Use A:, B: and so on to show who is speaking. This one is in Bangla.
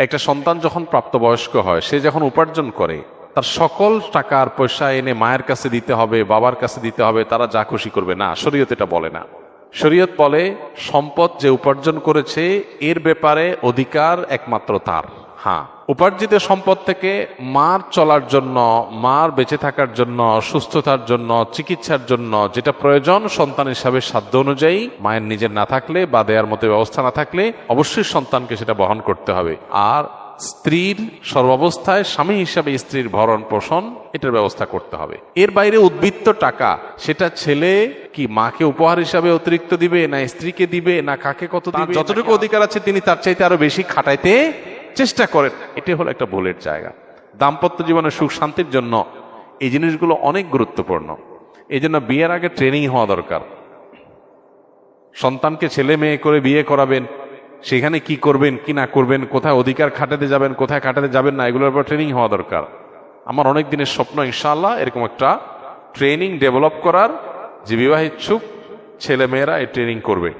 A: একটা সন্তান যখন প্রাপ্তবয়স্ক হয়, সে যখন উপার্জন করে, তার সকল টাকা আর পয়সা এনে মায়ের কাছে দিতে হবে, বাবার কাছে দিতে হবে, তারা যা খুশি করবে না। শরীয়ত এটা বলে না। শরীয়ত বলে সম্পদ যে উপার্জন করেছে এর ব্যাপারে অধিকার একমাত্র তার। হ্যাঁ, উপার্জিত সম্পদ থেকে মার চলার জন্য, মার বেঁচে থাকার জন্য, সুস্থতার জন্য, চিকিৎসার জন্য যেটা প্রয়োজন সন্তান হিসাবে সাধ্য অনুযায়ী, মায়ের নিজের না থাকলে বা দেওয়ার মতো ব্যবস্থা না থাকলে অবশ্যই সন্তানকে সেটা বহন করতে হবে। আর স্ত্রীর সর্বাবস্থায় স্বামী হিসাবে স্ত্রীর ভরণ পোষণ এটার ব্যবস্থা করতে হবে। এর বাইরে উদ্বৃত্ত টাকা সেটা ছেলে কি মাকে উপহার হিসাবে অতিরিক্ত দিবে, না স্ত্রীকে দিবে, না কাকে কত দিবে, যতটুকু অধিকার আছে তিনি তার চাইতে আরো বেশি খাটাইতে চেষ্টা করেন। এটাই হলো একটা ভুলের জায়গা। দাম্পত্য জীবনের সুখ শান্তির জন্য এই জিনিসগুলো অনেক গুরুত্বপূর্ণ। এই জন্য বিয়ের আগে ট্রেনিং হওয়া দরকার। সন্তানকে ছেলে মেয়ে করে বিয়ে করাবেন, সেখানে কি করবেন কি না করবেন, কোথায় অধিকার খাটাতে যাবেন কোথায় খাটাতে যাবেন না, এগুলোর উপর ট্রেনিং হওয়া দরকার। আমার অনেক দিনের স্বপ্ন ইনশাআল্লাহ এরকম একটা ট্রেনিং ডেভেলপ করার, যে বিবাহ ইচ্ছুক ছেলে মেয়েরা এই ট্রেনিং করবে।